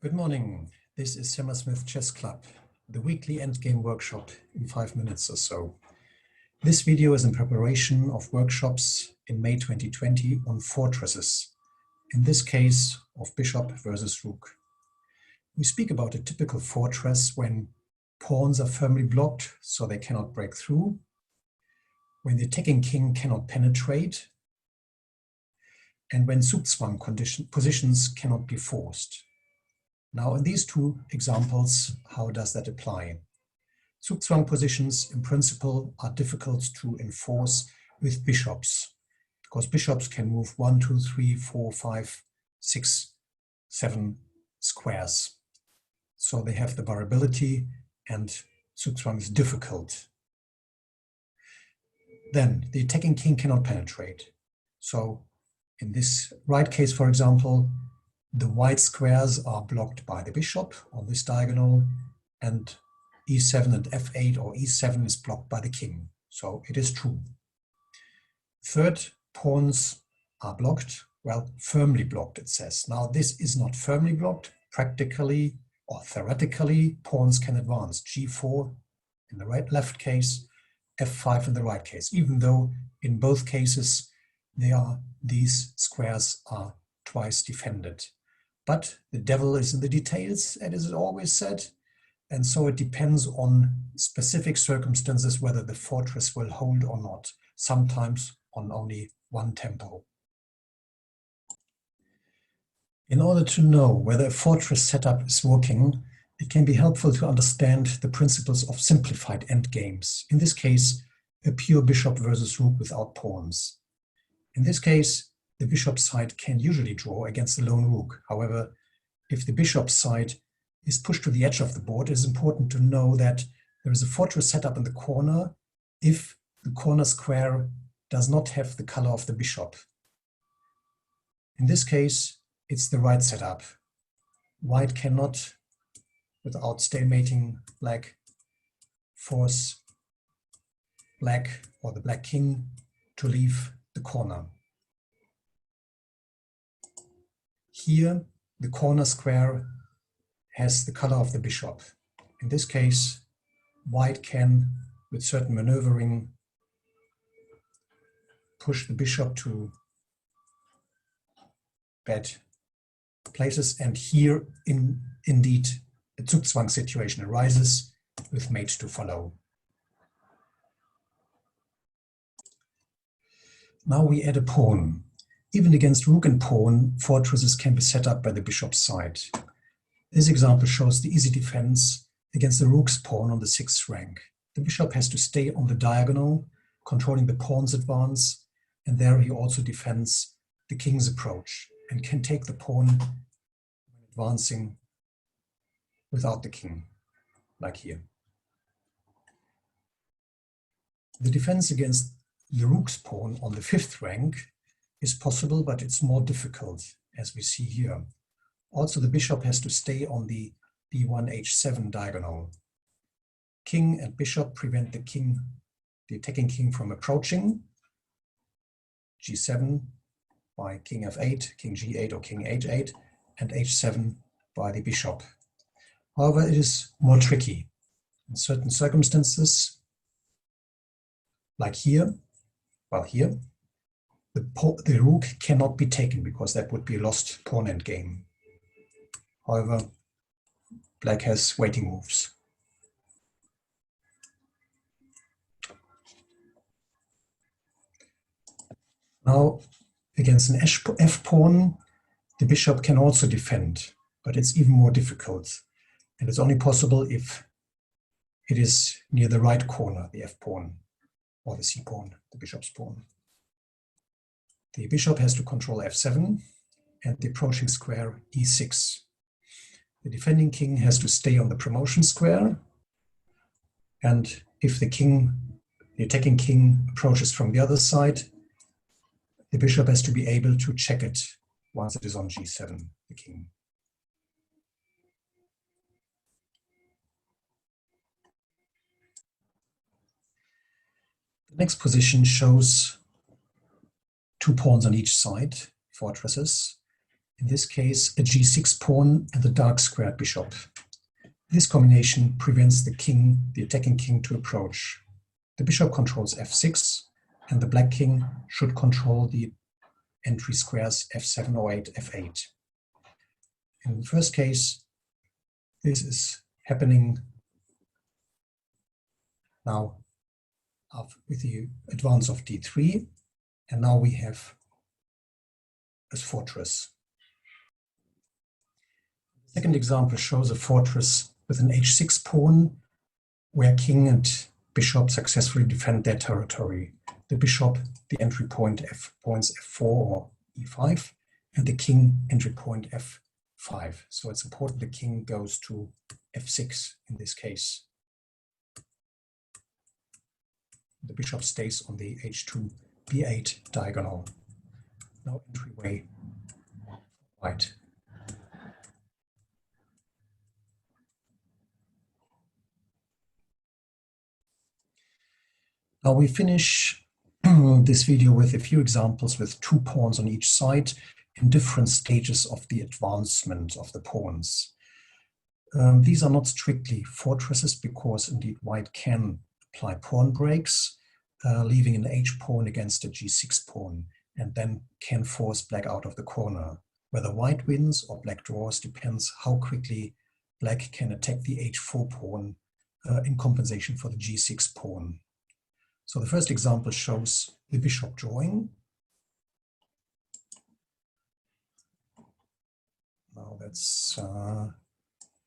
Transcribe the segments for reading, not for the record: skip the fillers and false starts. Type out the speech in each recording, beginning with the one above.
Good morning. This is Hammersmith Chess Club, the weekly endgame workshop in 5 minutes or so. This video is in preparation of workshops in May 2020 on fortresses, in this case of bishop versus rook. We speak about a typical fortress when pawns are firmly blocked so they cannot break through, when the attacking king cannot penetrate, and when Zugzwang positions cannot be forced. Now, in these two examples, how does that apply? Zugzwang positions, in principle, are difficult to enforce with bishops, because bishops can move 1, 2, 3, 4, 5, 6, 7 squares. So they have the variability, and Zugzwang is difficult. Then, the attacking king cannot penetrate. So, in this right case, for example, the white squares are blocked by the bishop on this diagonal, and e7 and f8 or e7 is blocked by the king. So it is true. Third, pawns are blocked. Well, firmly blocked, it says. Now, this is not firmly blocked. Practically or theoretically, pawns can advance. g4 in the left case, f5 in the right case, even though in both cases these squares are twice defended. But the devil is in the details, as is always said, and so it depends on specific circumstances whether the fortress will hold or not, sometimes on only one tempo. In order to know whether a fortress setup is working, it can be helpful to understand the principles of simplified endgames. In this case, a pure bishop versus rook without pawns. In this case, the bishop side can usually draw against the lone rook. However, if the bishop side is pushed to the edge of the board, it is important to know that there is a fortress set up in the corner if the corner square does not have the color of the bishop. In this case, it's the right setup. White cannot, without stalemating black, force black or the black king to leave the corner. Here, the corner square has the color of the bishop. In this case, white can, with certain maneuvering, push the bishop to bad places, and here, indeed, a Zugzwang situation arises with mate to follow. Now we add a pawn. Even against rook and pawn, fortresses can be set up by the bishop's side. This example shows the easy defense against the rook's pawn on the 6th rank. The bishop has to stay on the diagonal, controlling the pawn's advance, and there he also defends the king's approach and can take the pawn when advancing without the king, like here. The defense against the rook's pawn on the 5th rank is possible, but it's more difficult, as we see here. Also, the bishop has to stay on the b1 h7 diagonal. King and bishop prevent the attacking king from approaching. g7 by king f8, king g8 or king h8, and h7 by the bishop. However, it is more tricky. In certain circumstances, like here, well, here, the rook cannot be taken because that would be a lost pawn endgame. However, black has waiting moves. Now, against an f-pawn, the bishop can also defend, but it's even more difficult. And it's only possible if it is near the right corner, the f-pawn, or the c-pawn, the bishop's pawn. The bishop has to control f7 and the approaching square e6. The defending king has to stay on the promotion square, and if the attacking king approaches from the other side, the bishop has to be able to check it once it is on g7, the king. The next position shows 2 pawns on each side, fortresses. in this case a g6 pawn and the dark squared bishop. This combination prevents the attacking king to approach. The bishop controls f6, and the black king should control the entry squares f7, o8, f8. In the first case, this is happening now with the advance of d3, and now we have a fortress. The second example shows a fortress with an h6 pawn, where king and bishop successfully defend their territory. The bishop, the entry point points f4 or e5, and the king entry point f5. So it's important the king goes to f6 in this case. The bishop stays on the h2, b8 diagonal. No entryway white. Now we finish this video with a few examples with 2 pawns on each side in different stages of the advancement of the pawns. These are not strictly fortresses because indeed white can apply pawn breaks, leaving an h pawn against a g6 pawn, and then can force black out of the corner. Whether white wins or black draws depends how quickly black can attack the h4 pawn in compensation for the g6 pawn. So the first example shows the bishop drawing. Now that's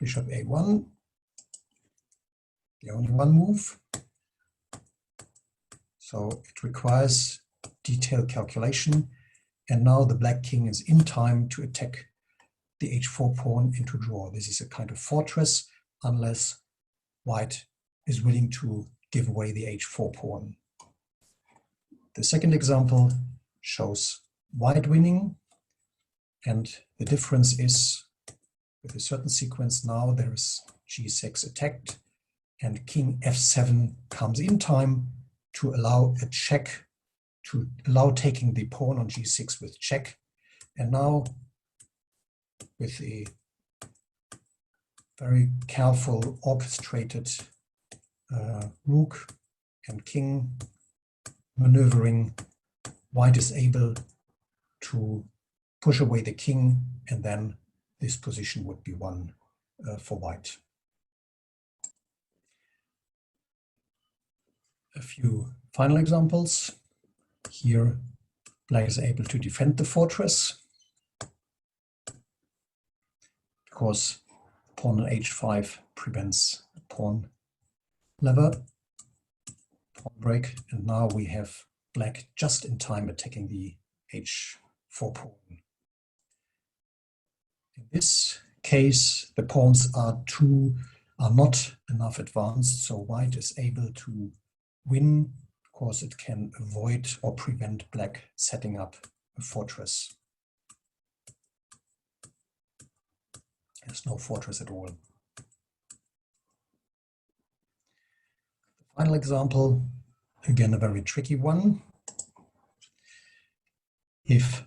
bishop a1, the only one move. So it requires detailed calculation, and now the black king is in time to attack the h4 pawn and to draw. This is a kind of fortress unless white is willing to give away the h4 pawn. The second example shows white winning, and the difference is with a certain sequence now there is g6 attacked and king f7 comes in time to allow a check, to allow taking the pawn on g6 with check. And now with a very careful orchestrated rook and king maneuvering, white is able to push away the king, and then this position would be won for white. A few final examples. Here black is able to defend the fortress because pawn on h5 prevents a pawn lever, pawn break, and now we have black just in time attacking the h4 pawn. In this case, the pawns are not enough advanced, so white is able to win because it can avoid or prevent black setting up a fortress. There's no fortress at all. The final example, again a very tricky one. If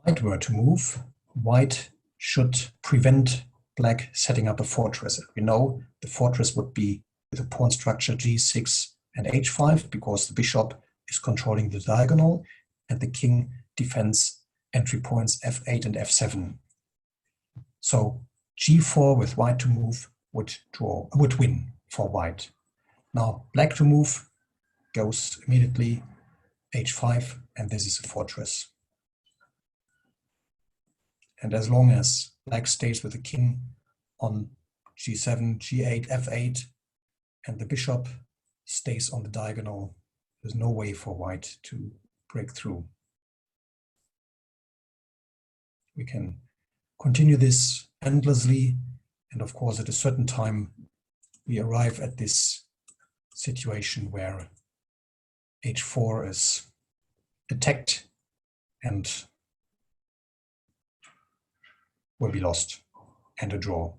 white were to move, white should prevent black setting up a fortress. We know the fortress would be with a pawn structure g6 and h5 because the bishop is controlling the diagonal and the king defends entry points f8 and f7. So g4 with white to move would win for white. Now black to move goes immediately h5, and this is a fortress. And as long as black stays with the king on g7, g8, f8, and the bishop stays on the diagonal, there's no way for white to break through. We can continue this endlessly, and of course at a certain time we arrive at this situation where h4 is attacked and will be lost, and a draw.